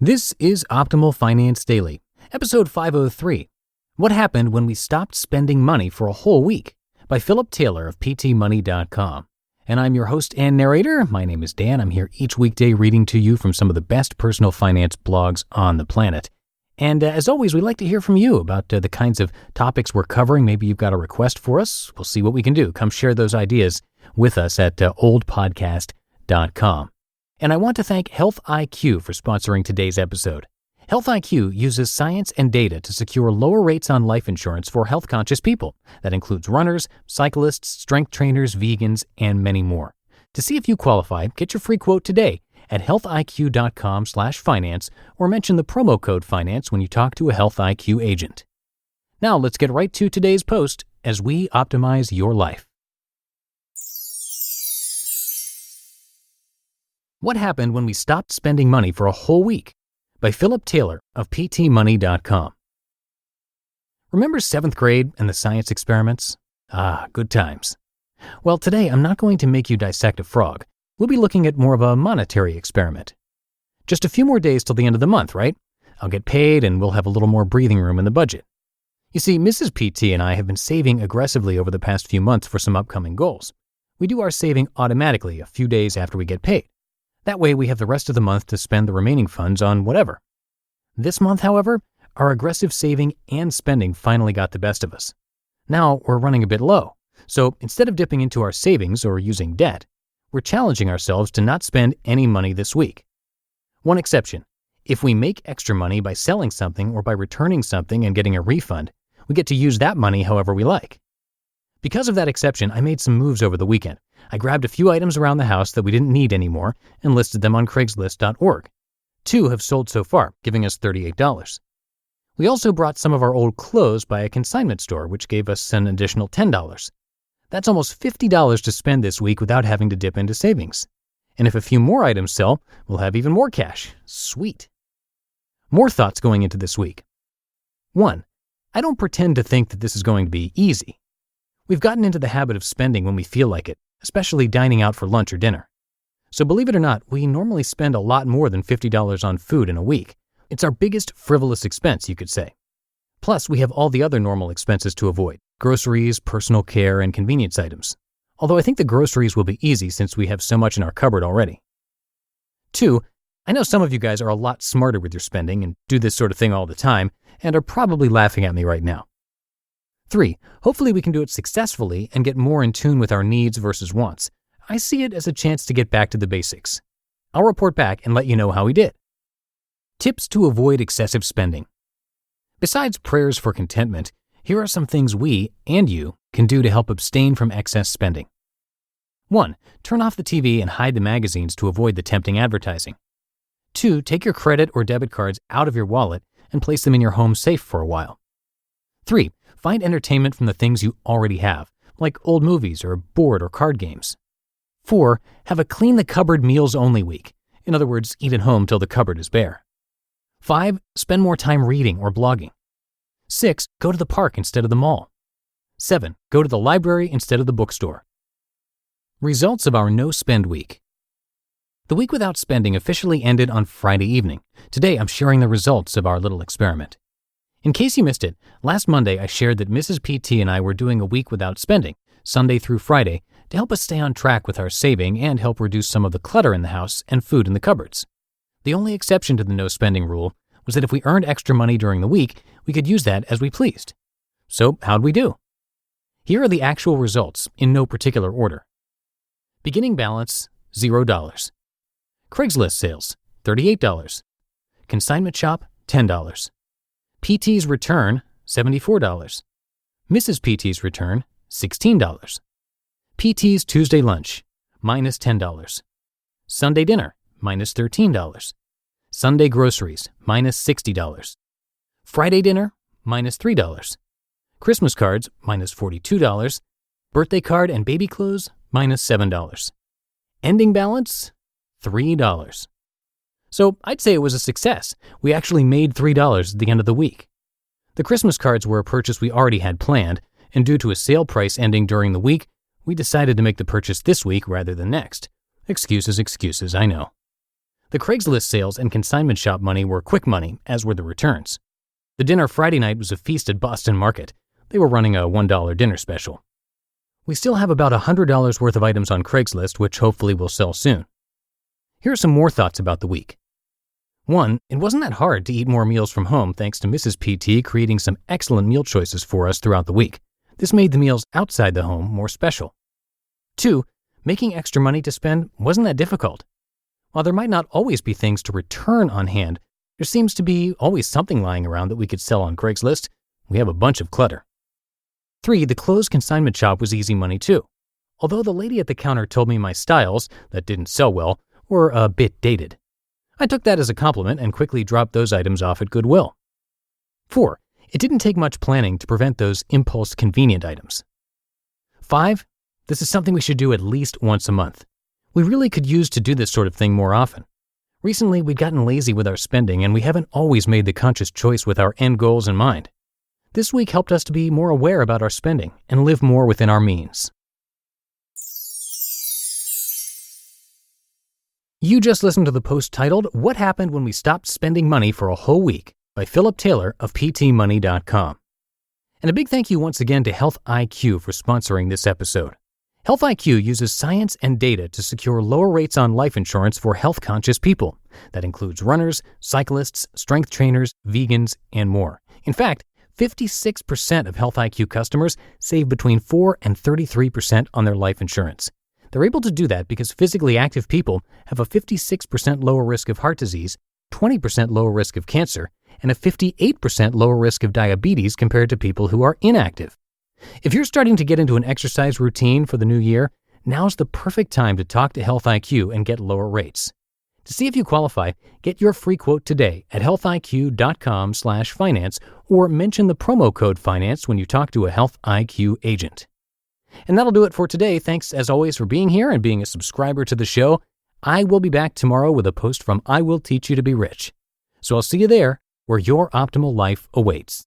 This is Optimal Finance Daily, episode 503. What happened when we stopped spending money for a whole week? By Philip Taylor of ptmoney.com. And I'm your host and narrator. My name is Dan. I'm here each weekday reading to you from some of the best personal finance blogs on the planet. And as always, we'd like to hear from you about the kinds of topics we're covering. Maybe you've got a request for us. We'll see what we can do. Come share those ideas with us at oldpodcast.com. And I want to thank Health IQ for sponsoring today's episode. Health IQ uses science and data to secure lower rates on life insurance for health-conscious people. That includes runners, cyclists, strength trainers, vegans, and many more. To see if you qualify, get your free quote today at healthiq.com/finance or mention the promo code finance when you talk to a Health IQ agent. Now let's get right to today's post as we optimize your life. What happened when we stopped spending money for a whole week? By Philip Taylor of ptmoney.com. Remember 7th grade and the science experiments? Good times. Well, today I'm not going to make you dissect a frog. We'll be looking at more of a monetary experiment. Just a few more days till the end of the month, right? I'll get paid and we'll have a little more breathing room in the budget. You see, Mrs. PT and I have been saving aggressively over the past few months for some upcoming goals. We do our saving automatically a few days after we get paid. That way we have the rest of the month to spend the remaining funds on whatever. This month, however, our aggressive saving and spending finally got the best of us. Now we're running a bit low. So instead of dipping into our savings or using debt, we're challenging ourselves to not spend any money this week. One exception: if we make extra money by selling something or by returning something and getting a refund, we get to use that money however we like. Because of that exception, I made some moves over the weekend. I grabbed a few items around the house that we didn't need anymore and listed them on Craigslist.org. 2 have sold so far, giving us $38. We also brought some of our old clothes by a consignment store, which gave us an additional $10. That's almost $50 to spend this week without having to dip into savings. And if a few more items sell, we'll have even more cash. Sweet. More thoughts going into this week. 1. I don't pretend to think that this is going to be easy. We've gotten into the habit of spending when we feel like it, especially dining out for lunch or dinner. So believe it or not, we normally spend a lot more than $50 on food in a week. It's our biggest frivolous expense, you could say. Plus, we have all the other normal expenses to avoid: groceries, personal care, and convenience items. Although I think the groceries will be easy since we have so much in our cupboard already. 2, I know some of you guys are a lot smarter with your spending and do this sort of thing all the time and are probably laughing at me right now. 3, hopefully we can do it successfully and get more in tune with our needs versus wants. I see it as a chance to get back to the basics. I'll report back and let you know how we did. Tips to avoid excessive spending. Besides prayers for contentment, here are some things we, and you, can do to help abstain from excess spending. 1. Turn off the TV and hide the magazines to avoid the tempting advertising. 2. Take your credit or debit cards out of your wallet and place them in your home safe for a while. 3. Find entertainment from the things you already have, like old movies or board or card games. 4. Have a clean the cupboard meals only week. In other words, eat at home till the cupboard is bare. 5. Spend more time reading or blogging. 6. Go to the park instead of the mall. 7. Go to the library instead of the bookstore. Results of our no-spend week. The week without spending officially ended on Friday evening. Today I'm sharing the results of our little experiment. In case you missed it, last Monday I shared that Mrs. PT and I were doing a week without spending, Sunday through Friday, to help us stay on track with our saving and help reduce some of the clutter in the house and food in the cupboards. The only exception to the no-spending rule was that if we earned extra money during the week, we could use that as we pleased. So how'd we do? Here are the actual results in no particular order. Beginning balance, $0. Craigslist sales, $38. Consignment shop, $10. PT's return, $74. Mrs. PT's return, $16. PT's Tuesday lunch, minus $10. Sunday dinner, minus $13. Sunday groceries, minus $60. Friday dinner, minus $3. Christmas cards, minus $42. Birthday card and baby clothes, minus $7. Ending balance, $3. So I'd say it was a success. We actually made $3 at the end of the week. The Christmas cards were a purchase we already had planned, and due to a sale price ending during the week, we decided to make the purchase this week rather than next. Excuses, I know. The Craigslist sales and consignment shop money were quick money, as were the returns. The dinner Friday night was a feast at Boston Market. They were running a $1 dinner special. We still have about $100 worth of items on Craigslist, which hopefully will sell soon. Here are some more thoughts about the week. 1. It wasn't that hard to eat more meals from home thanks to Mrs. PT creating some excellent meal choices for us throughout the week. This made the meals outside the home more special. 2. Making extra money to spend wasn't that difficult. While there might not always be things to return on hand, there seems to be always something lying around that we could sell on Craigslist. We have a bunch of clutter. 3. The clothes consignment shop was easy money too. Although the lady at the counter told me my styles, that didn't sell well, were a bit dated. I took that as a compliment and quickly dropped those items off at Goodwill. 4. It didn't take much planning to prevent those impulse convenient items. 5. This is something we should do at least once a month. We really could use to do this sort of thing more often. Recently, we've gotten lazy with our spending and we haven't always made the conscious choice with our end goals in mind. This week helped us to be more aware about our spending and live more within our means. You just listened to the post titled, "What Happened When We Stopped Spending Money for a Whole Week" by Philip Taylor of PTmoney.com. And a big thank you once again to Health IQ for sponsoring this episode. Health IQ uses science and data to secure lower rates on life insurance for health-conscious people. That includes runners, cyclists, strength trainers, vegans, and more. In fact, 56% of Health IQ customers save between 4 and 33% on their life insurance. They're able to do that because physically active people have a 56% lower risk of heart disease, 20% lower risk of cancer, and a 58% lower risk of diabetes compared to people who are inactive. If you're starting to get into an exercise routine for the new year, now's the perfect time to talk to Health IQ and get lower rates. To see if you qualify, get your free quote today at healthiq.com/finance or mention the promo code finance when you talk to a Health IQ agent. And that'll do it for today. Thanks as always for being here and being a subscriber to the show. I will be back tomorrow with a post from I Will Teach You to Be Rich. So I'll see you there where your optimal life awaits.